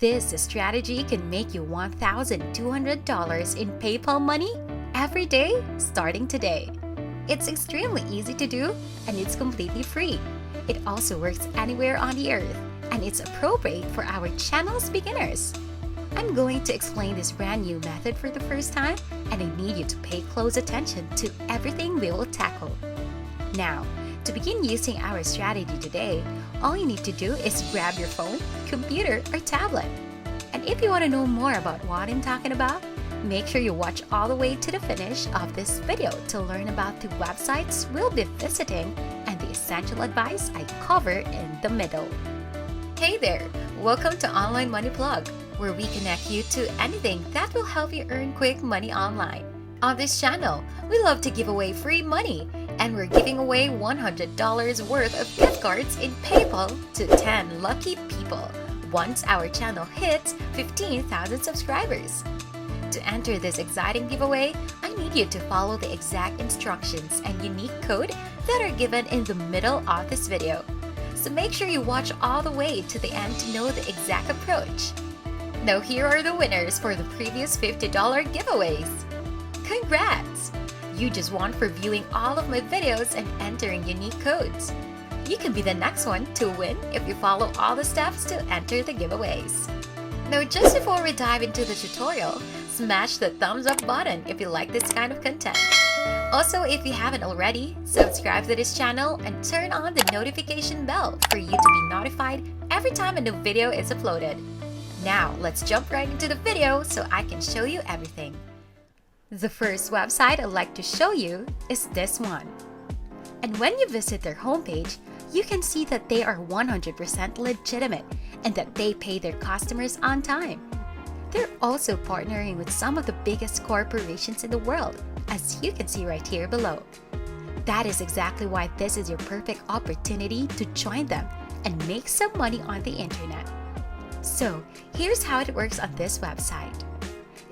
This strategy can make you $1,200 in PayPal money every day starting today. It's extremely easy to do and it's completely free. It also works anywhere on the earth and it's appropriate for our channel's beginners. I'm going to explain this brand new method for the first time and I need you to pay close attention to everything we will tackle. Now, to begin using our strategy today, all you need to do is grab your phone, computer, or tablet. And if you want to know more about what I'm talking about, make sure you watch all the way to the finish of this video to learn about the websites we'll be visiting and the essential advice I cover in the middle. Hey there! Welcome to Online Money Plug, where we connect you to anything that will help you earn quick money online. On this channel, we love to give away free money, and we're giving away $100 worth of gift cards in PayPal to 10 lucky people once our channel hits 15,000 subscribers. To enter this exciting giveaway, I need you to follow the exact instructions and unique code that are given in the middle of this video. So make sure you watch all the way to the end to know the exact approach. Now here are the winners for the previous $50 giveaways. Congrats! You just won for viewing all of my videos and entering unique codes. You can be the next one to win if you follow all the steps to enter the giveaways. Now just before we dive into the tutorial, smash the thumbs up button if you like this kind of content. Also, if you haven't already, subscribe to this channel and turn on the notification bell for you to be notified every time a new video is uploaded. Now, let's jump right into the video so I can show you everything. The first website I'd like to show you is this one. And when you visit their homepage, you can see that they are 100% legitimate and that they pay their customers on time. They're also partnering with some of the biggest corporations in the world, as you can see right here below. That is exactly why this is your perfect opportunity to join them and make some money on the internet. So, here's how it works on this website.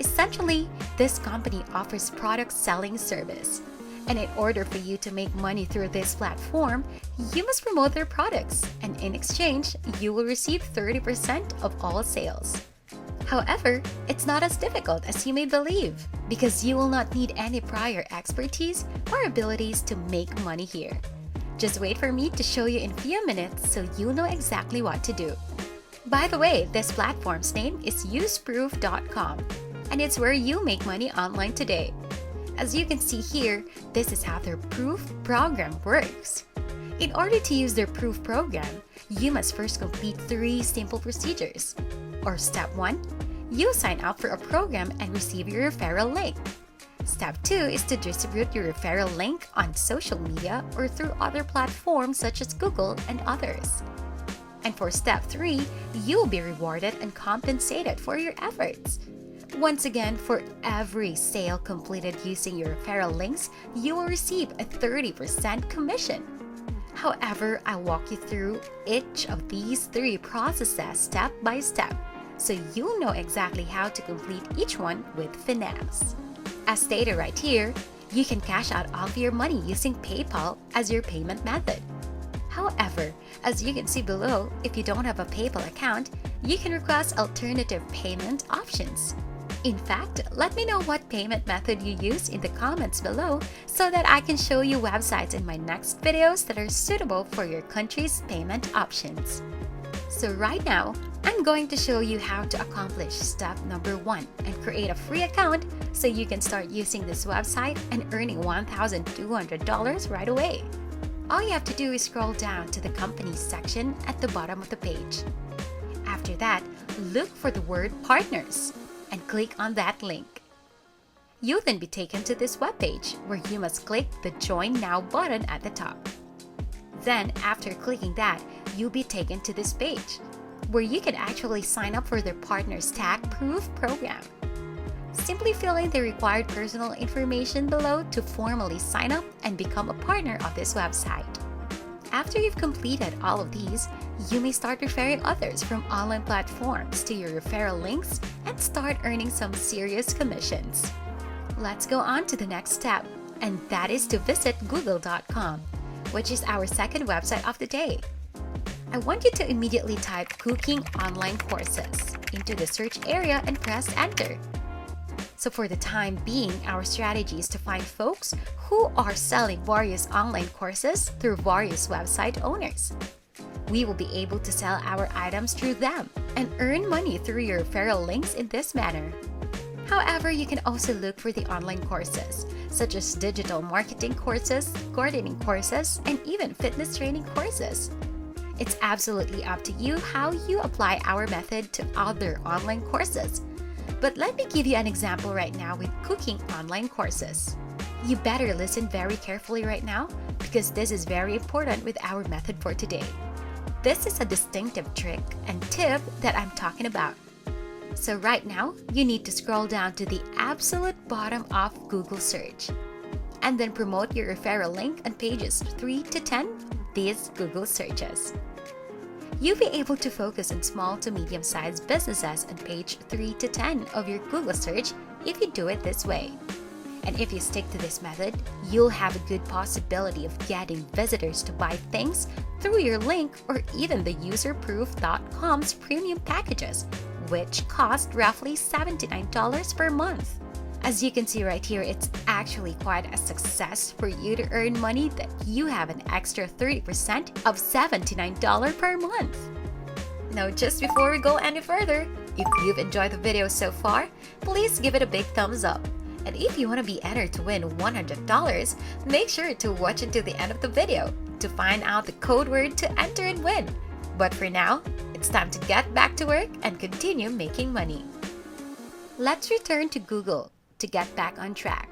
Essentially, this company offers product selling service. And in order for you to make money through this platform, you must promote their products, and in exchange, you will receive 30% of all sales. However, it's not as difficult as you may believe, because you will not need any prior expertise or abilities to make money here. Just wait for me to show you in a few minutes so you know exactly what to do. By the way, this platform's name is useproof.com, and it's where you make money online today. As you can see here, this is how their Proof program works. In order to use their Proof program, you must first complete 3 simple procedures. Or step 1, you sign up for a program and receive your referral link. Step 2 is to distribute your referral link on social media or through other platforms such as Google and others. And for step 3, you will be rewarded and compensated for your efforts. Once again, for every sale completed using your referral links, you will receive a 30% commission. However, I'll walk you through each of these 3 processes step by step, so you'll know exactly how to complete each one with finesse. As stated right here, you can cash out all of your money using PayPal as your payment method. However, as you can see below, if you don't have a PayPal account, you can request alternative payment options. In fact, let me know what payment method you use in the comments below so that I can show you websites in my next videos that are suitable for your country's payment options. So right now, I'm going to show you how to accomplish step number 1 and create a free account so you can start using this website and earning $1,200 right away. All you have to do is scroll down to the companies section at the bottom of the page. After that, look for the word partners and click on that link. You'll then be taken to this webpage where you must click the Join Now button at the top. Then, after clicking that, you'll be taken to this page where you can actually sign up for their Partners Tag Proof program. Simply fill in the required personal information below to formally sign up and become a partner of this website. After you've completed all of these, you may start referring others from online platforms to your referral links and start earning some serious commissions. Let's go on to the next step, and that is to visit google.com, which is our second website of the day. I want you to immediately type cooking online courses. into the search area and press enter. So for the time being, our strategy is to find folks who are selling various online courses through various website owners. We will be able to sell our items through them and earn money through your referral links in this manner. However, you can also look for the online courses, such as digital marketing courses, gardening courses, and even fitness training courses. It's absolutely up to you how you apply our method to other online courses. But let me give you an example right now with cooking online courses. You better listen very carefully right now because this is very important with our method for today. This is a distinctive trick and tip that I'm talking about. So right now, you need to scroll down to the absolute bottom of Google search and then promote your referral link on pages 3 to 10 these Google searches. You'll be able to focus on small to medium-sized businesses on page 3 to 10 of your Google search if you do it this way. And if you stick to this method, you'll have a good possibility of getting visitors to buy things through your link or even the userproof.com's premium packages, which cost roughly $79 per month. As you can see right here, it's actually quite a success for you to earn money that you have an extra 30% of $79 per month. Now, just before we go any further, if you've enjoyed the video so far, please give it a big thumbs up. And if you want to be entered to win $100, make sure to watch until the end of the video to find out the code word to enter and win. But for now, it's time to get back to work and continue making money. Let's return to Google to get back on track.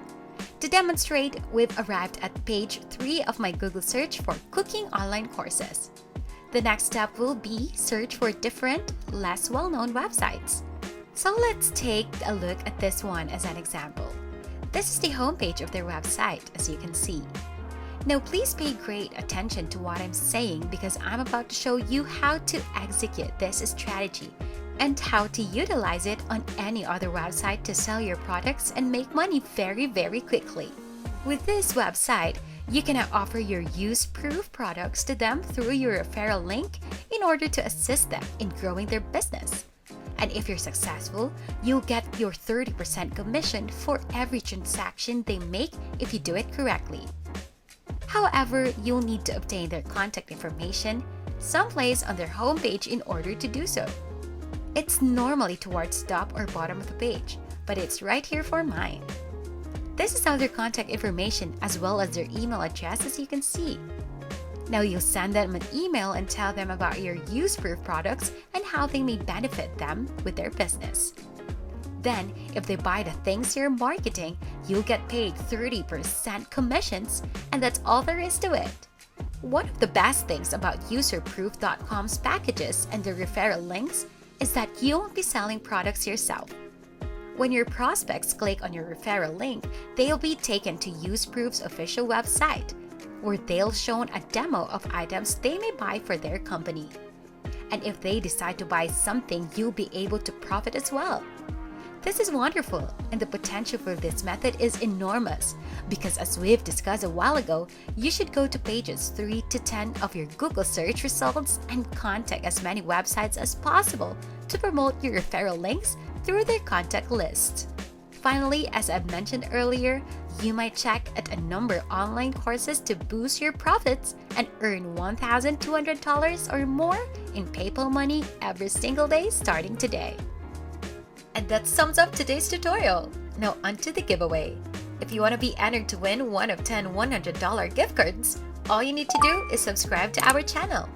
To demonstrate, we've arrived at page 3 of my Google search for cooking online courses. The next step will be search for different, less well-known websites. So let's take a look at this one as an example. This is the homepage of their website, as you can see. Now, please pay great attention to what I'm saying because I'm about to show you how to execute this strategy and how to utilize it on any other website to sell your products and make money very, very quickly. With this website, you can now offer your use-proof products to them through your referral link in order to assist them in growing their business. And if you're successful, you'll get your 30% commission for every transaction they make if you do it correctly. However, you'll need to obtain their contact information someplace on their homepage in order to do so. It's normally towards the top or bottom of the page, but it's right here for mine. This is all their contact information as well as their email address, as you can see. Now you'll send them an email and tell them about your use-proof products and how they may benefit them with their business. Then, if they buy the things you're marketing, you'll get paid 30% commissions, and that's all there is to it. One of the best things about userproof.com's packages and their referral links is that you won't be selling products yourself. When your prospects click on your referral link, they'll be taken to UseProof's official website, where they'll show a demo of items they may buy for their company. And if they decide to buy something, you'll be able to profit as well. This is wonderful, and the potential for this method is enormous because, as we've discussed a while ago, you should go to pages 3 to 10 of your Google search results and contact as many websites as possible to promote your referral links through their contact list. Finally, as I've mentioned earlier, you might check at a number of online courses to boost your profits and earn $1,200 or more in PayPal money every single day starting today. And that sums up today's tutorial. Now onto the giveaway. If you want to be entered to win one of 10 $100 gift cards, all you need to do is subscribe to our channel,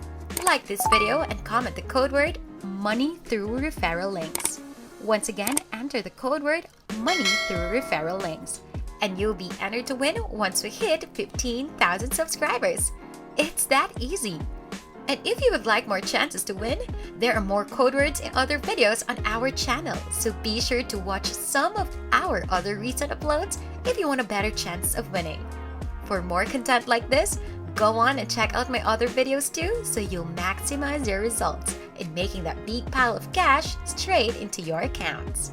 like this video, and comment the code word money through referral links. Once again, enter the code word money through referral links, and you'll be entered to win once we hit 15,000 subscribers. It's that easy. And if you would like more chances to win, there are more code words and other videos on our channel, so be sure to watch some of our other recent uploads if you want a better chance of winning. For more content like this, go on and check out my other videos too, so you'll maximize your results in making that big pile of cash straight into your accounts.